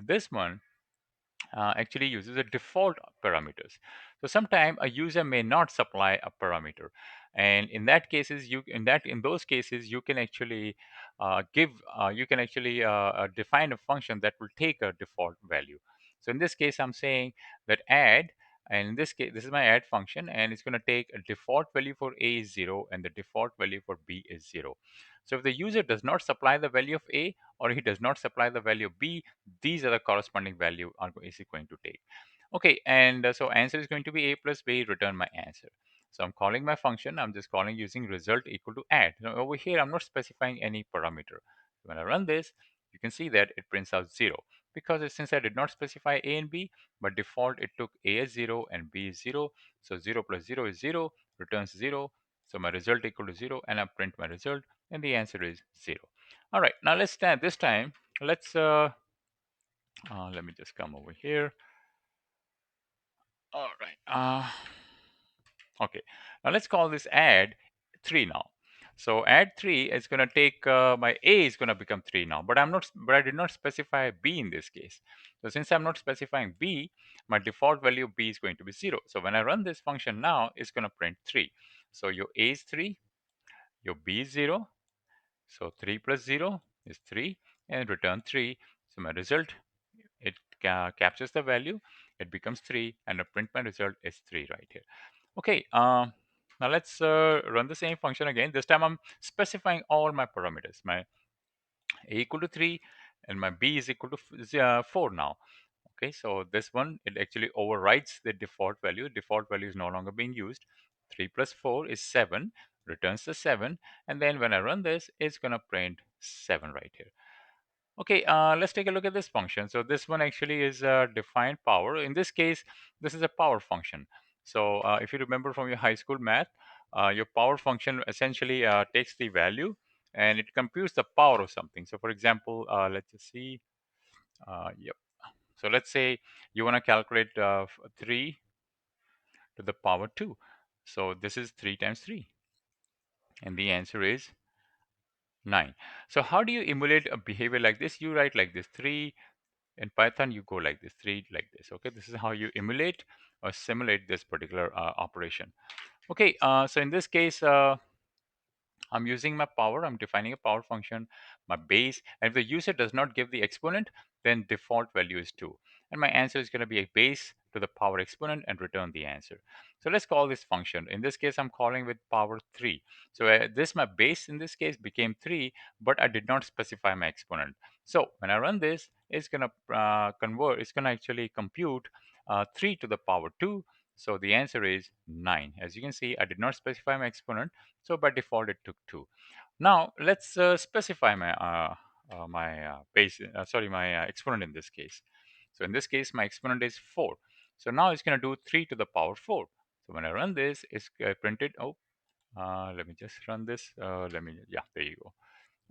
This one actually uses a default parameters. So sometime a user may not supply a parameter, and in those cases you can actually give you can actually define a function that will take a default value. So in this case I'm saying that add, and in this case this is my add function, and it's going to take a default value for a is 0 and the default value for b is 0. So if the user does not supply the value of a, or he does not supply the value of b, these are the corresponding value is it going to take. Okay, and so answer is going to be a plus b, return my answer. So I'm calling my function, I'm just calling using result equal to add. Now over here I'm not specifying any parameter. When I run this, you can see that it prints out 0, because since I did not specify a and b, but default it took a as 0 and b is 0. So 0 plus 0 is 0, returns 0. So my result equal to 0, and I print my result, and the answer is 0. All right, now let's stand this time. Let's let me just come over here. All right. Okay. Now let's call this add 3 now. So add 3 is going to take my a is going to become 3 now, but I did not specify b in this case. So since I'm not specifying b, my default value of b is going to be 0. So when I run this function now, it's going to print 3. So your a is 3, your b is 0. So 3 plus 0 is 3, and return 3. So my result, it captures the value, it becomes 3, and I print my result is 3 right here. Okay, now let's run the same function again. This time I'm specifying all my parameters. My a equal to 3 and my b is equal to 4 now. Okay, so this one, it actually overwrites the default value. Default value is no longer being used. 3 plus 4 is 7, returns the 7, and then when I run this, it's going to print 7 right here. Okay, let's take a look at this function. So this one actually is defined power. In this case, this is a power function. So if you remember from your high school math, your power function essentially takes the value and it computes the power of something. So for example, let's just see. Yep. So let's say you want to calculate 3 to the power 2. So this is 3 times 3. And the answer is 9. So how do you emulate a behavior like this? You write like this: 3. In Python, you go like this: 3 like this. Okay, this is how you emulate or simulate this particular operation. Okay, so in this case, I'm using my power. I'm defining a power function, my base. And if the user does not give the exponent, then default value is 2. And my answer is going to be a base to the power exponent and return the answer. So let's call this function. In this case, I'm calling with power 3. So this, my base in this case became 3, but I did not specify my exponent. So when I run this, it's going to it's going to actually compute 3 to the power 2. So the answer is 9. As you can see, I did not specify my exponent. So by default, it took 2. Now let's specify my base. Sorry, my exponent in this case. So in this case, my exponent is 4. So now it's going to do 3 to the power 4. So when I run this, it's printed. Oh, let me just run this. Yeah, there you go.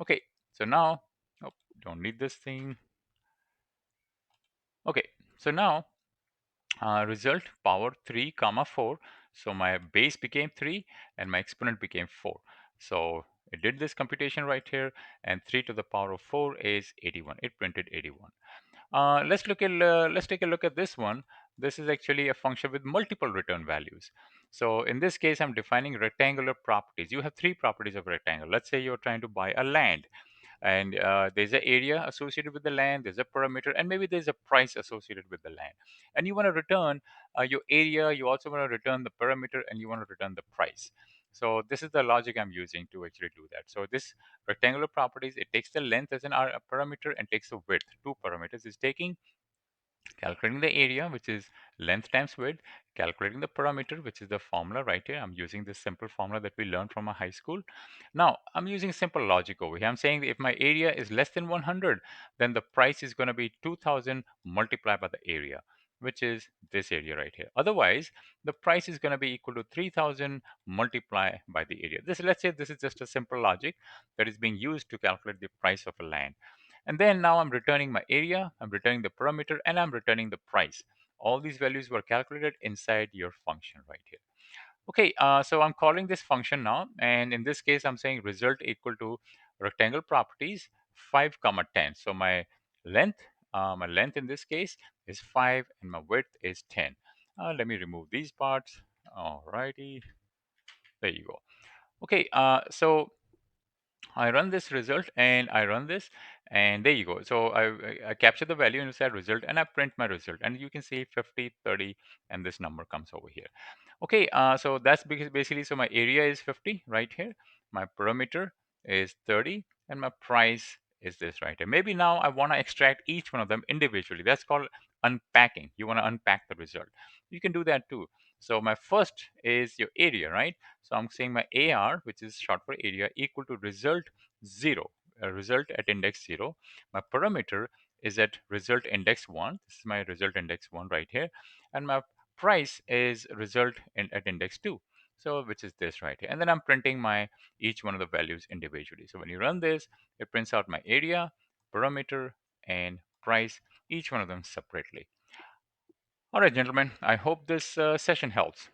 Okay. So now, oh, don't need this thing. Okay. So now result power 3 comma 4. So my base became 3 and my exponent became 4. So it did this computation right here, and 3 to the power of 4 is 81. It printed 81. Let's take a look at this one. This is actually a function with multiple return values. So in this case, I'm defining rectangular properties. You have three properties of rectangle. Let's say you're trying to buy a land, and there's an area associated with the land, there's a perimeter, and maybe there's a price associated with the land, and you want to return your area, you also want to return the perimeter, and you want to return the price. So this is the logic I'm using to actually do that. So this rectangular properties, it takes the length as a parameter and takes the width, two parameters. Is taking, calculating the area, which is length times width, calculating the parameter, which is the formula right here. I'm using this simple formula that we learned from a high school. Now I'm using simple logic over here. I'm saying that if my area is less than 100, then the price is going to be 2000 multiplied by the area, which is this area right here. Otherwise, the price is going to be equal to 3000 multiplied by the area. This, let's say this is just a simple logic that is being used to calculate the price of a land. And then now I'm returning my area, I'm returning the parameter, and I'm returning the price. All these values were calculated inside your function right here. Okay, so I'm calling this function now, and in this case, I'm saying result equal to rectangle properties 5 comma 10. So my length My length in this case is 5 and my width is 10. Let me remove these parts. Alrighty, there you go. Okay, so I run this result and I run this, and there you go. So I capture the value inside result and I print my result, and you can see 50, 30, and this number comes over here. Okay, so that's basically, so my area is 50 right here, my perimeter is 30, and my price is this right here. Maybe now I want to extract each one of them individually. That's called unpacking. You want to unpack the result. You can do that too. So my first is your area, right? So I'm saying my AR, which is short for area, equal to result 0, result at index 0. My parameter is at result index 1. This is my result index 1 right here. And my price is result at index 2. So which is this right here. And then I'm printing my each one of the values individually. So when you run this, it prints out my area, parameter, and price, each one of them separately. All right, gentlemen, I hope this session helps.